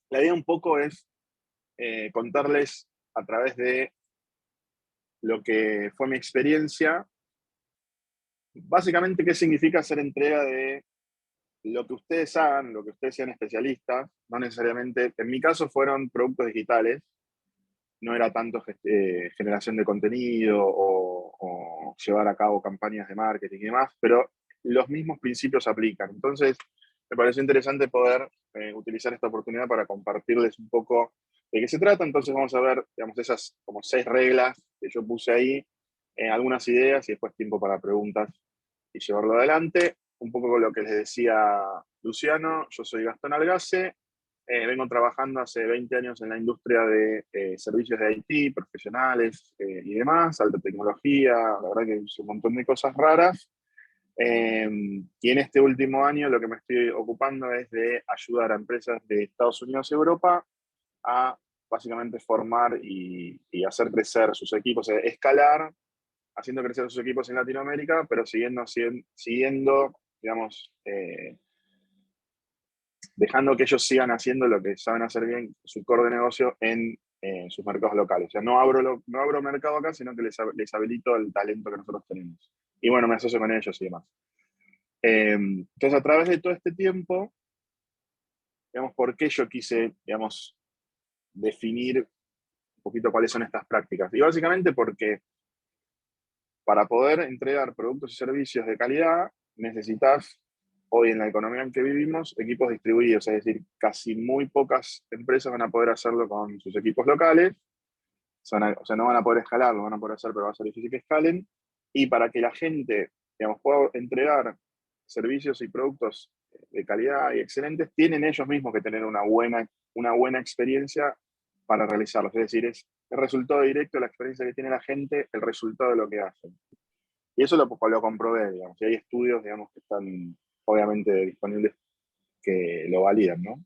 La idea un poco es contarles a través de lo que fue mi experiencia, básicamente qué significa hacer entrega de lo que ustedes hagan, lo que ustedes sean especialistas, no necesariamente, en mi caso fueron productos digitales, no era tanto generación de contenido o llevar a cabo campañas de marketing y demás, pero los mismos principios aplican. Entonces, me pareció interesante poder utilizar esta oportunidad para compartirles un poco de qué se trata. Entonces vamos a ver, digamos, esas como 6 reglas que yo puse ahí, algunas ideas y después tiempo para preguntas y llevarlo adelante. Un poco con lo que les decía Luciano, yo soy Gastón Algase, vengo trabajando hace 20 años en la industria de servicios de IT, profesionales y demás, alta tecnología, la verdad que hice un montón de cosas raras. Y en este último año lo que me estoy ocupando es de ayudar a empresas de Estados Unidos y Europa a básicamente formar y hacer crecer sus equipos, escalar, haciendo crecer sus equipos en Latinoamérica, pero siguiendo digamos, dejando que ellos sigan haciendo lo que saben hacer bien, su core de negocio en sus mercados locales. O sea, no abro mercado acá, sino que les habilito el talento que nosotros tenemos. Y bueno, me asocio con ellos y demás. Entonces, a través de todo este tiempo, digamos, ¿por qué yo quise, digamos, definir un poquito cuáles son estas prácticas? Y básicamente porque para poder entregar productos y servicios de calidad, necesitas, hoy en la economía en que vivimos, equipos distribuidos, es decir, casi muy pocas empresas van a poder hacerlo con sus equipos locales, o sea, no van a poder escalar, lo van a poder hacer, pero va a ser difícil que escalen, y para que la gente, digamos, pueda entregar servicios y productos de calidad y excelentes, tienen ellos mismos que tener una buena experiencia para realizarlos, es decir, es el resultado directo de la experiencia que tiene la gente, el resultado de lo que hacen. Y eso lo comprobé, digamos, y hay estudios, digamos, que están obviamente disponibles que lo validan, ¿no?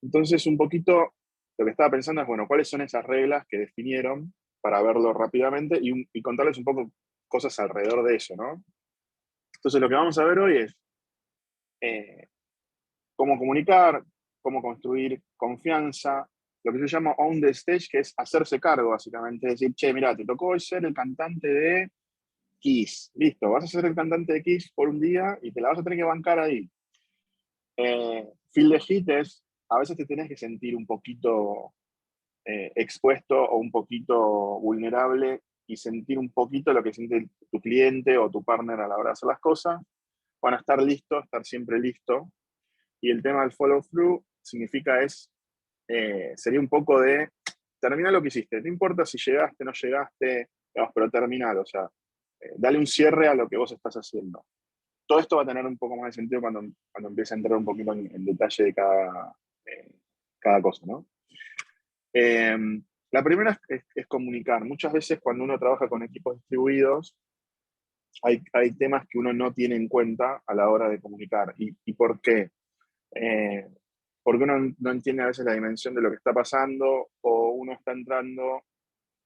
Entonces, un poquito lo que estaba pensando es, bueno, ¿cuáles son esas reglas que definieron para verlo rápidamente y contarles un poco cosas alrededor de eso, ¿no? Entonces, lo que vamos a ver hoy es eh, cómo comunicar, cómo construir confianza, lo que yo llamo on the stage, que es hacerse cargo, básicamente, es decir, che, mira, te tocó hoy ser el cantante de Kiss, listo, vas a ser el cantante de Kiss por un día y te la vas a tener que bancar ahí. Feel the Heat es, a veces te tenés que sentir un poquito expuesto o un poquito vulnerable y sentir un poquito lo que siente tu cliente o tu partner a la hora de hacer las cosas. Bueno, estar listo, estar siempre listo. Y el tema del follow through significa sería un poco de terminar lo que hiciste. No importa si llegaste, no llegaste, digamos, pero terminar, o sea, dale un cierre a lo que vos estás haciendo. Todo esto va a tener un poco más de sentido cuando empiece a entrar un poquito en detalle de cada cosa, ¿no? Eh, la primera es comunicar. Muchas veces cuando uno trabaja con equipos distribuidos, hay temas que uno no tiene en cuenta a la hora de comunicar. ¿Y por qué? Eh, Porque uno no entiende a veces la dimensión de lo que está pasando o uno está entrando,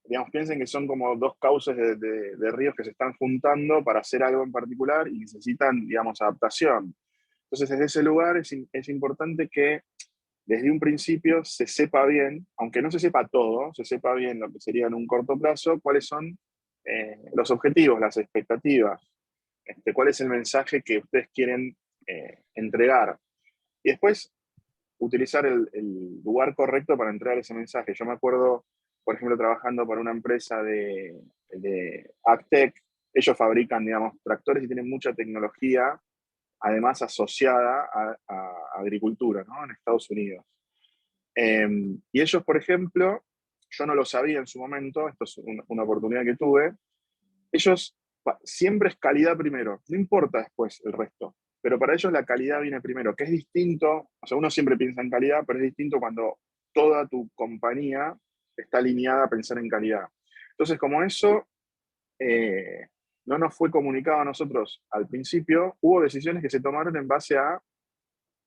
digamos, piensen que son como dos cauces de ríos que se están juntando para hacer algo en particular y necesitan, digamos, adaptación. Entonces, desde ese lugar es importante que desde un principio se sepa bien, aunque no se sepa todo, se sepa bien lo que sería en un corto plazo, cuáles son los objetivos, las expectativas, cuál es el mensaje que ustedes quieren entregar. Y después utilizar el lugar correcto para entregar ese mensaje. Yo me acuerdo, por ejemplo, trabajando para una empresa de AgTech, ellos fabrican, digamos, tractores y tienen mucha tecnología, además asociada a agricultura, ¿no? En Estados Unidos. Y ellos, por ejemplo, yo no lo sabía en su momento, esto es una oportunidad que tuve, ellos siempre es calidad primero, no importa después el resto, pero para ellos la calidad viene primero, que es distinto, o sea, uno siempre piensa en calidad, pero es distinto cuando toda tu compañía está alineada a pensar en calidad. Entonces, como eso eh, no nos fue comunicado a nosotros al principio, hubo decisiones que se tomaron en base a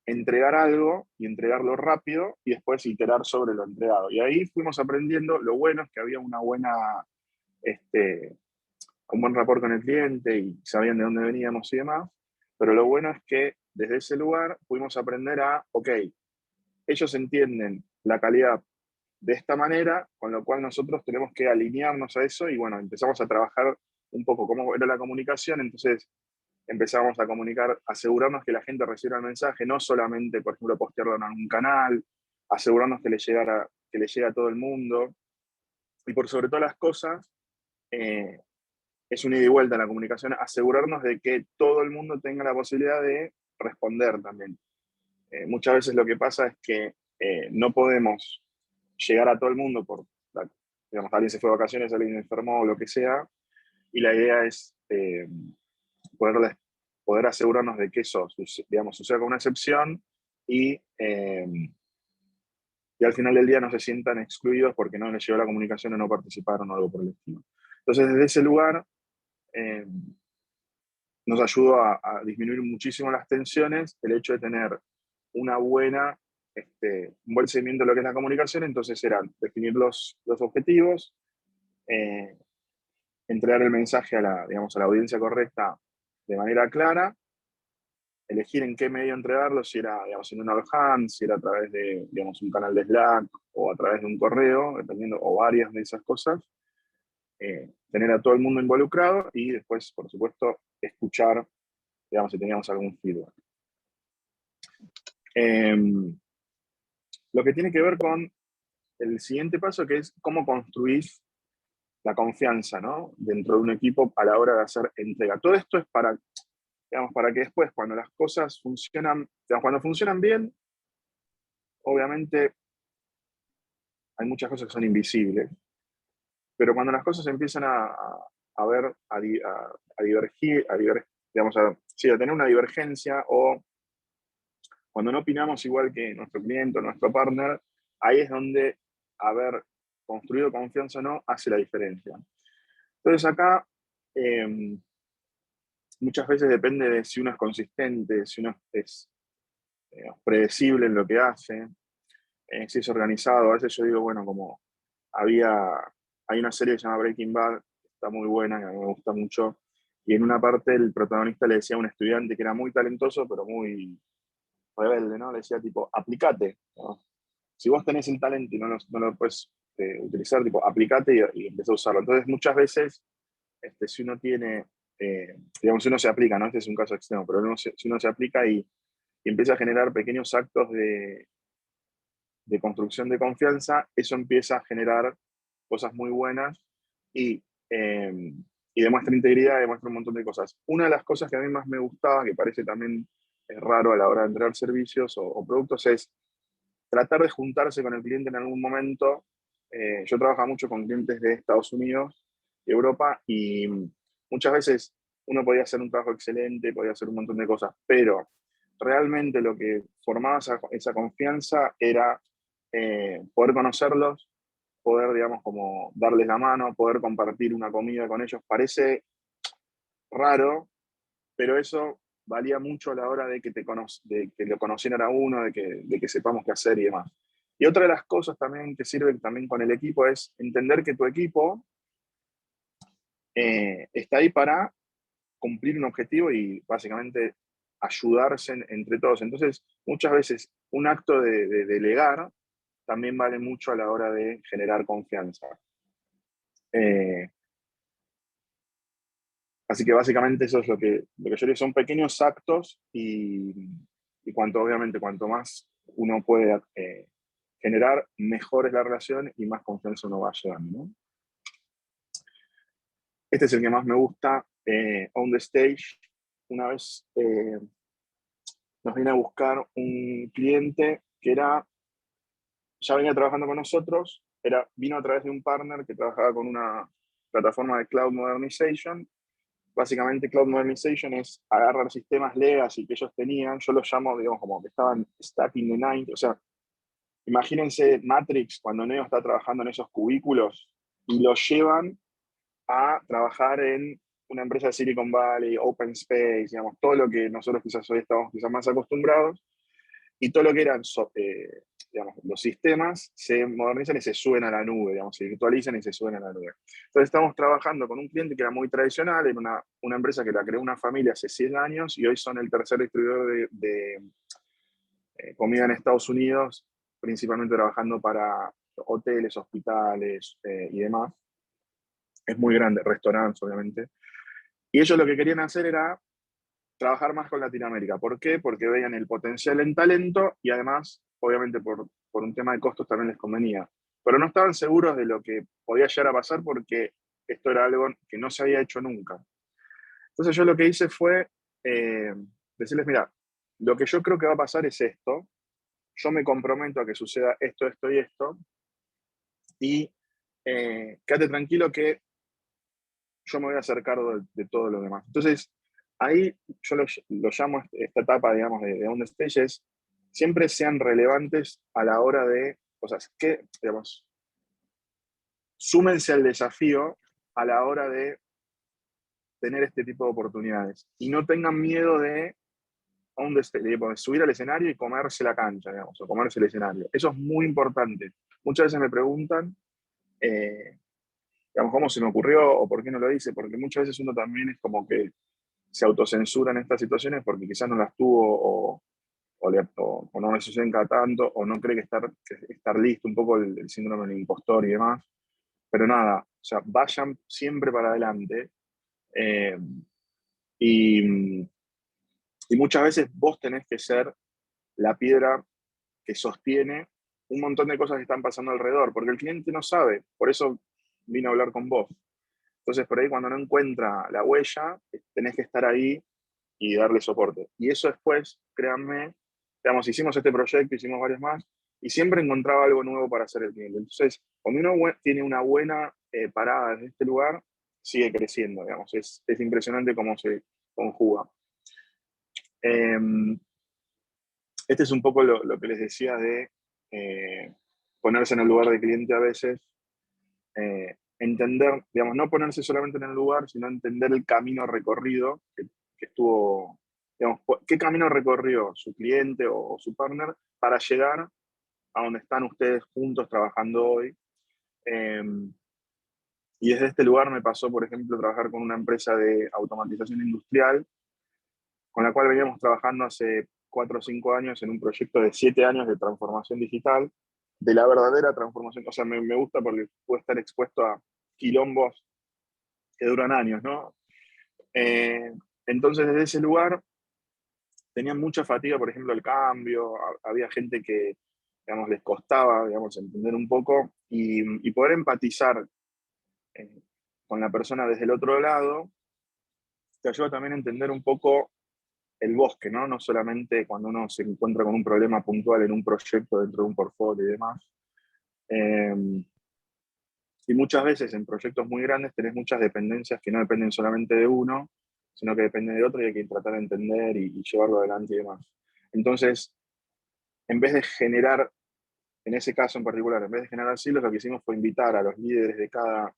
entregar algo y entregarlo rápido y después iterar sobre lo entregado. Y ahí fuimos aprendiendo, lo bueno es que había este, un buen rapport con el cliente y sabían de dónde veníamos y demás, pero lo bueno es que desde ese lugar pudimos aprender ok, ellos entienden la calidad de esta manera, con lo cual nosotros tenemos que alinearnos a eso y bueno, empezamos a trabajar un poco cómo era la comunicación, entonces empezamos a comunicar, asegurarnos que la gente recibiera el mensaje, no solamente, por ejemplo, postearlo en un canal, asegurarnos que le llegue a todo el mundo, y por sobre todas las cosas, eh, es un ida y vuelta en la comunicación, asegurarnos de que todo el mundo tenga la posibilidad de responder también. Muchas veces lo que pasa es que no podemos llegar a todo el mundo digamos, alguien se fue de vacaciones, alguien enfermó o lo que sea, y la idea es poder, poder asegurarnos de que eso, digamos, suceda con una excepción y al final del día no se sientan excluidos porque no les llegó la comunicación o no participaron o algo por el estilo. Entonces, desde ese lugar, eh, nos ayudó a disminuir muchísimo las tensiones el hecho de tener una buena, un buen seguimiento de lo que es la comunicación. Entonces eran definir los objetivos, eh, entregar el mensaje a la, digamos, a la audiencia correcta de manera clara, elegir en qué medio entregarlo, si era, digamos, en un all-hand, si era a través de, digamos, un canal de Slack o a través de un correo, dependiendo, o varias de esas cosas, tener a todo el mundo involucrado y después, por supuesto, escuchar, digamos, si teníamos algún feedback. Eh, lo que tiene que ver con el siguiente paso, que es cómo construís la confianza, ¿no? Dentro de un equipo a la hora de hacer entrega. Todo esto es para, digamos, para que después, cuando las cosas funcionan, digamos, cuando funcionan bien, obviamente hay muchas cosas que son invisibles, pero cuando las cosas empiezan a ver, a divergir, digamos, sí, a tener una divergencia o cuando no opinamos igual que nuestro cliente o nuestro partner, ahí es donde haber construido confianza o no hace la diferencia. Entonces acá muchas veces depende de si uno es consistente, si uno es predecible en lo que hace, si es organizado. A veces yo digo, bueno, como hay una serie que se llama Breaking Bad, que está muy buena, que a mí me gusta mucho, y en una parte el protagonista le decía a un estudiante que era muy talentoso, pero muy rebelde, ¿no? Le decía tipo, aplicate, ¿no? Si vos tenés el talento y no lo puedes utilizar, tipo, aplicate y empecé a usarlo. Entonces, muchas veces, si uno tiene, digamos, si uno se aplica, ¿no? Este es un caso extremo, pero si uno se aplica y empieza a generar pequeños actos de construcción de confianza, eso empieza a generar cosas muy buenas y, eh, y demuestra integridad, demuestra un montón de cosas. Una de las cosas que a mí más me gustaba, que parece también raro a la hora de entregar servicios o productos, es tratar de juntarse con el cliente en algún momento. Yo trabajo mucho con clientes de Estados Unidos y Europa y muchas veces uno podía hacer un trabajo excelente, podía hacer un montón de cosas, pero realmente lo que formaba esa confianza era poder conocerlos, poder, digamos, como darles la mano, poder compartir una comida con ellos. Parece raro, pero eso valía mucho a la hora de que, de que lo conocieran a uno, de que sepamos qué hacer y demás. Y otra de las cosas también que sirve también con el equipo es entender que tu equipo está ahí para cumplir un objetivo y básicamente ayudarse entre todos. Entonces, muchas veces un acto de delegar también vale mucho a la hora de generar confianza. Eh, Así que básicamente eso es lo que yo digo, son pequeños actos y obviamente, cuanto más uno puede generar, mejor es la relación y más confianza uno va llevando, ¿no? Este es el que más me gusta, On the Stage. Una vez nos viene a buscar un cliente que ya venía trabajando con nosotros, vino a través de un partner que trabajaba con una plataforma de Cloud Modernization. Básicamente, Cloud Modernization es agarrar sistemas legacy que ellos tenían, yo los llamo, digamos, como que estaban stuck in the 90s, o sea, imagínense Matrix cuando Neo está trabajando en esos cubículos y los llevan a trabajar en una empresa de Silicon Valley, Open Space, digamos, todo lo que nosotros quizás hoy estamos quizás más acostumbrados, y todo lo que eran digamos, los sistemas se modernizan y se suben a la nube, digamos, se virtualizan y se suben a la nube. Entonces estamos trabajando con un cliente que era muy tradicional, era una empresa que la creó una familia hace 100 años y hoy son el tercer distribuidor de comida en Estados Unidos principalmente trabajando para hoteles, hospitales y demás. Es muy grande, restaurantes, obviamente. Y ellos lo que querían hacer era trabajar más con Latinoamérica. ¿Por qué? Porque veían el potencial en talento y además, obviamente, por un tema de costos también les convenía. Pero no estaban seguros de lo que podía llegar a pasar porque esto era algo que no se había hecho nunca. Entonces yo lo que hice fue eh, decirles, mira, lo que yo creo que va a pasar es esto, yo me comprometo a que suceda esto, esto y esto, y quédate tranquilo que yo me voy a hacer cargo de todo lo demás. Entonces, ahí yo lo llamo esta etapa, digamos, de on the stage, es siempre sean relevantes a la hora de cosas que, digamos, súmense al desafío a la hora de tener este tipo de oportunidades y no tengan miedo de, de subir al escenario y comerse la cancha, digamos, o comerse el escenario. Eso es muy importante. Muchas veces me preguntan, eh, digamos, cómo se me ocurrió o por qué no lo hice, porque muchas veces uno también es como que se autocensura en estas situaciones porque quizás no las tuvo o no le suceden cada tanto o no cree que estar listo, un poco el síndrome del impostor y demás. Pero nada, o sea, vayan siempre para adelante eh, y, y muchas veces vos tenés que ser la piedra que sostiene un montón de cosas que están pasando alrededor, porque el cliente no sabe, por eso vino a hablar con vos. Entonces, por ahí cuando no encuentra la huella, tenés que estar ahí y darle soporte. Y eso después, créanme, digamos, hicimos este proyecto, hicimos varios más, y siempre encontraba algo nuevo para hacer el cliente. Entonces, cuando uno tiene una buena parada en este lugar, sigue creciendo, digamos. Es impresionante cómo se conjuga. Eh, este es un poco lo que les decía de ponerse en el lugar del cliente a veces, entender, digamos, no ponerse solamente en el lugar, sino entender el camino recorrido que estuvo, digamos, qué camino recorrió su cliente o su partner para llegar a donde están ustedes juntos trabajando hoy. Eh, y desde este lugar me pasó, por ejemplo, trabajar con una empresa de automatización industrial, con la cual veníamos trabajando hace 4 o 5 años en un proyecto de 7 años de transformación digital, de la verdadera transformación. O sea, me gusta porque puedo estar expuesto a quilombos que duran años, ¿no? Eh, entonces, desde ese lugar tenían mucha fatiga, por ejemplo, el cambio, había gente que, digamos, les costaba, digamos, entender un poco y poder empatizar eh, con la persona desde el otro lado, te ayuda también a entender un poco el bosque, ¿no? No solamente cuando uno se encuentra con un problema puntual en un proyecto dentro de un portfolio y demás. Eh, y muchas veces en proyectos muy grandes tenés muchas dependencias que no dependen solamente de uno, sino que dependen de otro y hay que tratar de entender y llevarlo adelante y demás. Entonces, en vez de generar, en ese caso en particular, en vez de generar silos, lo que hicimos fue invitar a los líderes de cada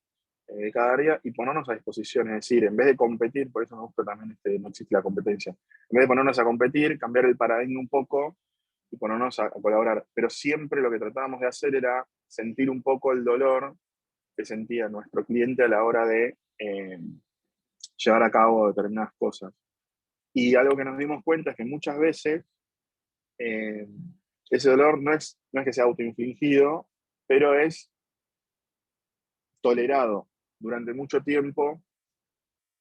área y ponernos a disposición. Es decir, en vez de competir, por eso me gusta también no existe la competencia, en vez de ponernos a competir, cambiar el paradigma un poco y ponernos a colaborar. Pero siempre lo que tratábamos de hacer era sentir un poco el dolor que sentía nuestro cliente a la hora de llevar a cabo determinadas cosas. Y algo que nos dimos cuenta es que muchas veces eh, ese dolor no es que sea autoinfligido, pero es tolerado durante mucho tiempo,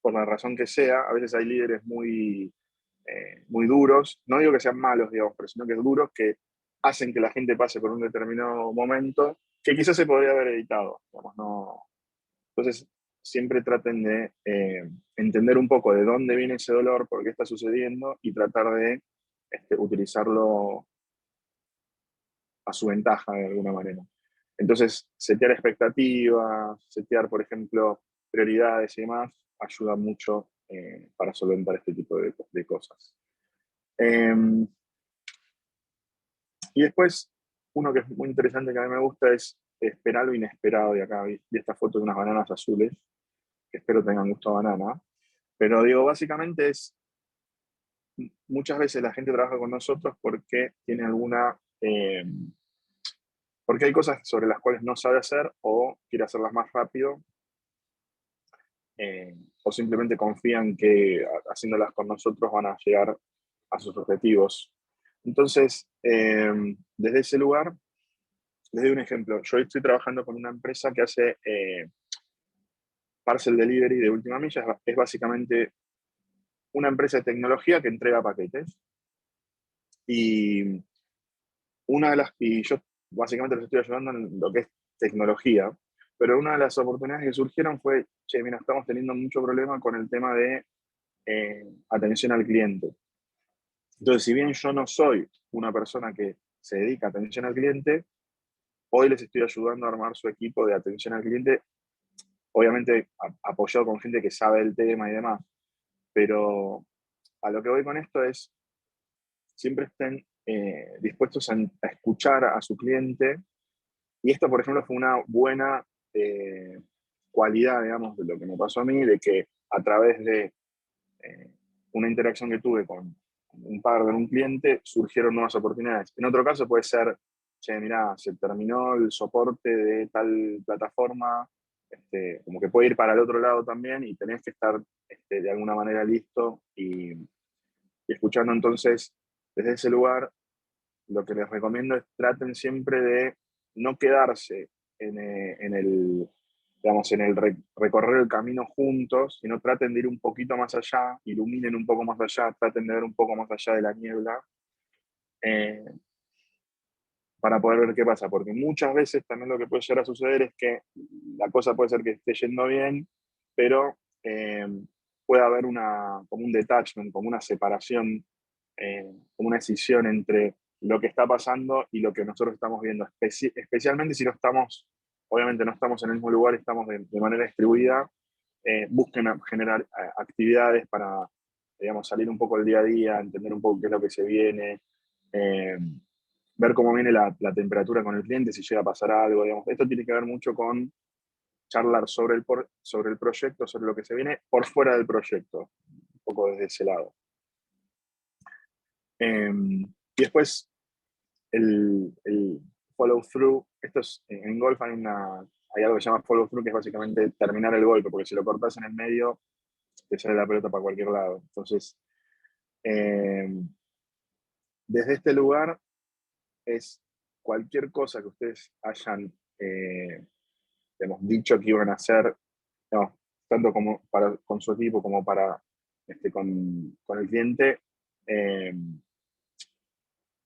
por la razón que sea. A veces hay líderes muy duros, no digo que sean malos, digamos, pero sino que duros, que hacen que la gente pase por un determinado momento que quizás se podría haber evitado. Digamos, no. Entonces, siempre traten de entender un poco de dónde viene ese dolor, por qué está sucediendo y tratar de utilizarlo a su ventaja de alguna manera. Entonces, setear expectativas, setear, por ejemplo, prioridades y demás, ayuda mucho para solventar este tipo de cosas. Eh, y después, uno que es muy interesante que a mí me gusta es esperar lo inesperado. Y acá vi esta foto de unas bananas azules, que espero tengan gusto a banana. Pero digo, básicamente es, muchas veces la gente trabaja con nosotros porque tiene porque hay cosas sobre las cuales no sabe hacer o quiere hacerlas más rápido, o simplemente confían que haciéndolas con nosotros van a llegar a sus objetivos. Entonces, desde ese lugar, Les doy un ejemplo. Yo estoy trabajando con una empresa que hace parcel delivery de última milla. Es básicamente una empresa de tecnología que entrega paquetes. Y y yo básicamente les estoy ayudando en lo que es tecnología, pero una de las oportunidades que surgieron fue, che, mira, estamos teniendo mucho problema con el tema de atención al cliente. Entonces, si bien yo no soy una persona que se dedica a atención al cliente, hoy les estoy ayudando a armar su equipo de atención al cliente, obviamente apoyado con gente que sabe el tema y demás, pero a lo que voy con esto es, siempre estén dispuestos a escuchar a su cliente. Y esto, por ejemplo, fue una buena eh, cualidad, digamos, de lo que me pasó a mí, de que a través de eh, una interacción que tuve con un partner, un cliente, surgieron nuevas oportunidades. En otro caso puede ser, che, mirá, se terminó el soporte de tal plataforma, como que puede ir para el otro lado también y tenés que estar de alguna manera listo y escuchando. Entonces, desde ese lugar, lo que les recomiendo es traten siempre de no quedarse en el, digamos, en el recorrer el camino juntos, sino traten de ir un poquito más allá, iluminen un poco más allá, traten de ver un poco más allá de la niebla, eh, para poder ver qué pasa, porque muchas veces también lo que puede llegar a suceder es que la cosa puede ser que esté yendo bien, pero puede haber como un detachment, como una separación, como una escisión entre lo que está pasando y lo que nosotros estamos viendo, especialmente si no estamos, obviamente no estamos en el mismo lugar, estamos de manera distribuida. Busquen generar actividades para, digamos, salir un poco del día a día, entender un poco qué es lo que se viene, eh, ver cómo viene la temperatura con el cliente, si llega a pasar algo, digamos. Esto tiene que ver mucho con charlar sobre el proyecto, sobre lo que se viene por fuera del proyecto, un poco desde ese lado. Y después el follow through, en golf hay algo que se llama follow through, que es básicamente terminar el golpe, porque si lo cortas en el medio, te sale la pelota para cualquier lado. Entonces, eh, desde este lugar es cualquier cosa que ustedes hayan hemos dicho que iban a hacer, digamos, tanto como con su equipo como para con el cliente, eh,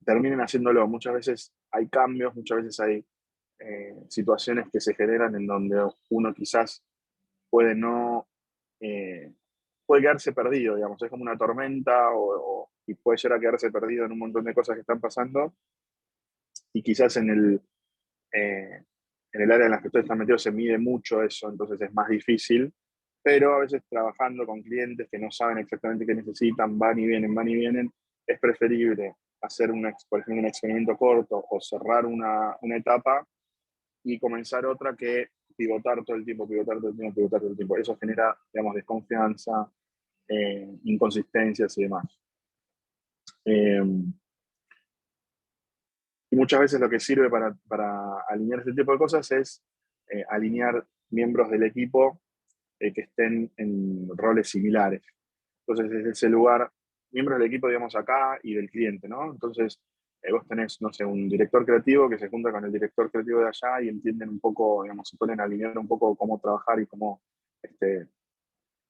terminen haciéndolo. Muchas veces hay cambios, muchas veces hay situaciones que se generan en donde uno quizás puede no, eh, puede quedarse perdido, digamos, es como una tormenta y puede llegar a quedarse perdido en un montón de cosas que están pasando y quizás eh, en el área en la que ustedes están metidos se mide mucho eso, entonces es más difícil, pero a veces trabajando con clientes que no saben exactamente qué necesitan, van y vienen, es preferible hacer, por ejemplo, un experimento corto o cerrar una etapa y comenzar otra que pivotar todo el tiempo, pivotar todo el tiempo, pivotar todo el tiempo. Eso genera, digamos, desconfianza, inconsistencias y demás. Eh, y muchas veces lo que sirve para alinear este tipo de cosas es alinear miembros del equipo que estén en roles similares. Entonces, desde ese lugar, miembros del equipo, digamos, acá y del cliente, ¿no? Entonces, vos tenés, no sé, un director creativo que se junta con el director creativo de allá y entienden un poco, digamos, se ponen a alinear un poco cómo trabajar y cómo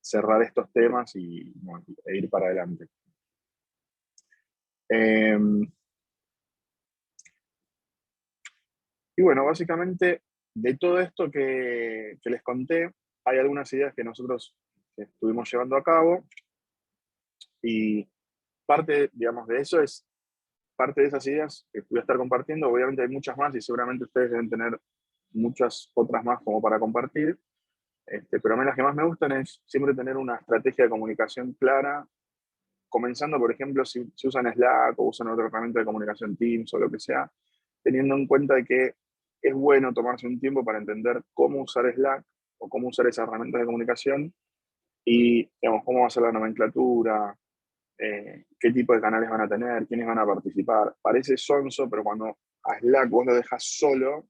cerrar estos temas y bueno, e ir para adelante. Eh, y bueno, básicamente, de todo esto que les conté, hay algunas ideas que nosotros estuvimos llevando a cabo y parte, digamos, de eso es parte de esas ideas que voy a estar compartiendo. Obviamente hay muchas más y seguramente ustedes deben tener muchas otras más como para compartir. Pero a mí las que más me gustan es siempre tener una estrategia de comunicación clara, comenzando, por ejemplo, si usan Slack o usan otra herramienta de comunicación, Teams o lo que sea, teniendo en cuenta de que es bueno tomarse un tiempo para entender cómo usar Slack o cómo usar esas herramientas de comunicación y, digamos, cómo va a ser la nomenclatura, qué tipo de canales van a tener, quiénes van a participar. Parece sonso, pero cuando a Slack vos lo dejas solo,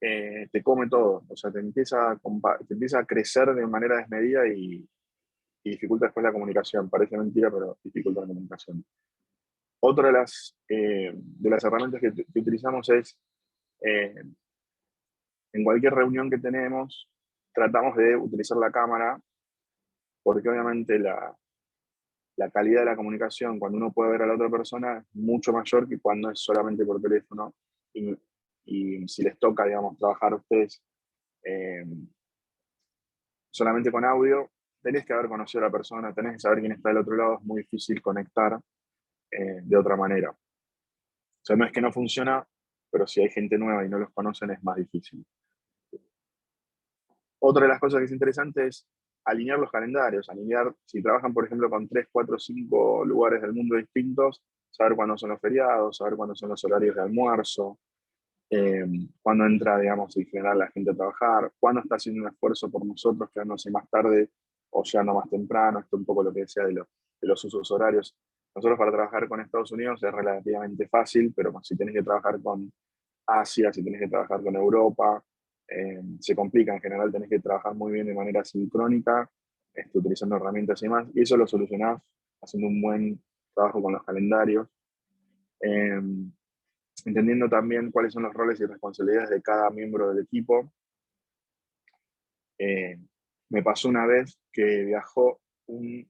te come todo. O sea, te empieza a crecer de manera desmedida y dificulta después la comunicación. Parece mentira, pero dificulta la comunicación. Otra de las herramientas que utilizamos es Eh, en cualquier reunión que tenemos, tratamos de utilizar la cámara, porque obviamente la calidad de la comunicación, cuando uno puede ver a la otra persona, es mucho mayor que cuando es solamente por teléfono. Y, y si les toca, digamos, trabajar a ustedes eh, solamente con audio, tenés que haber conocido a la persona, tenés que saber quién está del otro lado, es muy difícil conectar de otra manera. O sea, no es que no funciona, pero si hay gente nueva y no los conocen es más difícil. Otra de las cosas que es interesante es alinear los calendarios, alinear, si trabajan, por ejemplo, con 3, 4, 5 lugares del mundo distintos, saber cuándo son los feriados, saber cuándo son los horarios de almuerzo, eh, cuándo entra, digamos, en general la gente a trabajar, cuándo está haciendo un esfuerzo por nosotros, quedándose más tarde o llegando más temprano, esto es un poco lo que decía de los usos horarios. Nosotros para trabajar con Estados Unidos es relativamente fácil, pero si tenés que trabajar con Asia, si tenés que trabajar con Europa, se complica. En general tenés que trabajar muy bien de manera sincrónica, utilizando herramientas y más, y eso lo solucionás haciendo un buen trabajo con los calendarios, eh, entendiendo también cuáles son los roles y responsabilidades de cada miembro del equipo. Eh, Me pasó una vez que viajó un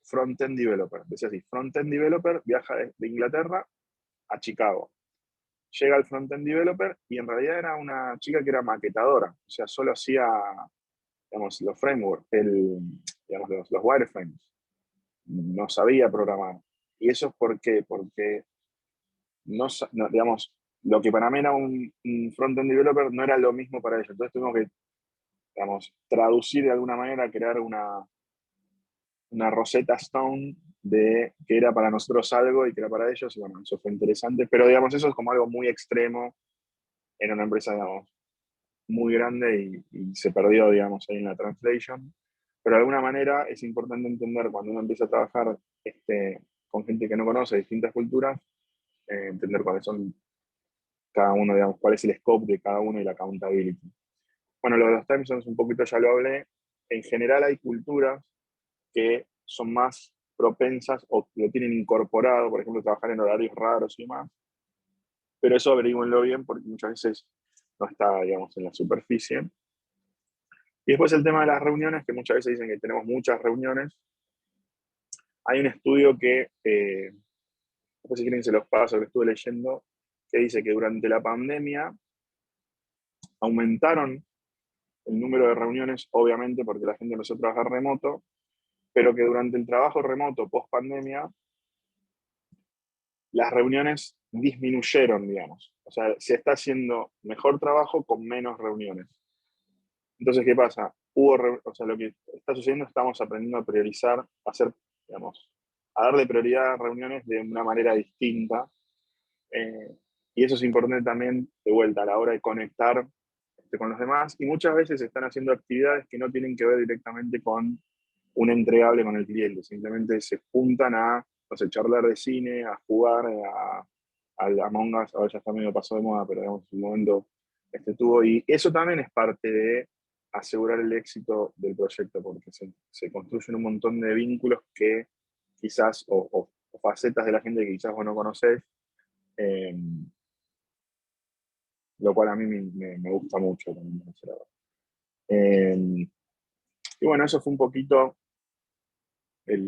front-end developer, decía así, front-end developer viaja de Inglaterra a Chicago. Llega el front-end developer y en realidad era una chica que era maquetadora, o sea, solo hacía, digamos, los frameworks, digamos, los wireframes, no sabía programar. ¿Y eso es por qué? Porque, no, digamos, lo que para mí era un front-end developer no era lo mismo para ellos. Entonces tuvimos que, digamos, traducir de alguna manera, crear una Rosetta Stone de que era para nosotros algo y que era para ellos, y bueno, eso fue interesante, pero digamos, eso es como algo muy extremo en una empresa, digamos, muy grande y se perdió, digamos, ahí en la translation. Pero de alguna manera es importante entender cuando uno empieza a trabajar con gente que no conoce distintas culturas, entender cuáles son cada uno, digamos, cuál es el scope de cada uno y la accountability. Bueno, lo de los time zones un poquito ya lo hablé. En general hay culturas que son más propensas o lo tienen incorporado, por ejemplo, trabajar en horarios raros y demás, pero eso averigüenlo bien porque muchas veces no está, digamos, en la superficie. Y después el tema de las reuniones, que muchas veces dicen que tenemos muchas reuniones. Hay un estudio que, después si quieren se los paso, que estuve leyendo, que dice que durante la pandemia aumentaron el número de reuniones, obviamente porque la gente empezó a trabajar remoto, pero que durante el trabajo remoto post pandemia, las reuniones disminuyeron, digamos. O sea, se está haciendo mejor trabajo con menos reuniones. Entonces, ¿qué pasa? O sea, lo que está sucediendo, estamos aprendiendo a priorizar, a hacer, digamos, a darle prioridad a reuniones de una manera distinta. Y eso es importante también, de vuelta, a la hora de conectar con los demás. Y muchas veces están haciendo actividades que no tienen que ver directamente con un entregable con el cliente. Simplemente se juntan a, no sé, charlar de cine, a jugar al Among Us. Ahora ya está medio pasado de moda, pero digamos, en un momento tuvo. Y eso también es parte de asegurar el éxito del proyecto, porque se construyen un montón de vínculos que quizás, o facetas de la gente que quizás vos no conocés, eh, lo cual a mí me gusta mucho también. Eh, y bueno, eso fue un poquito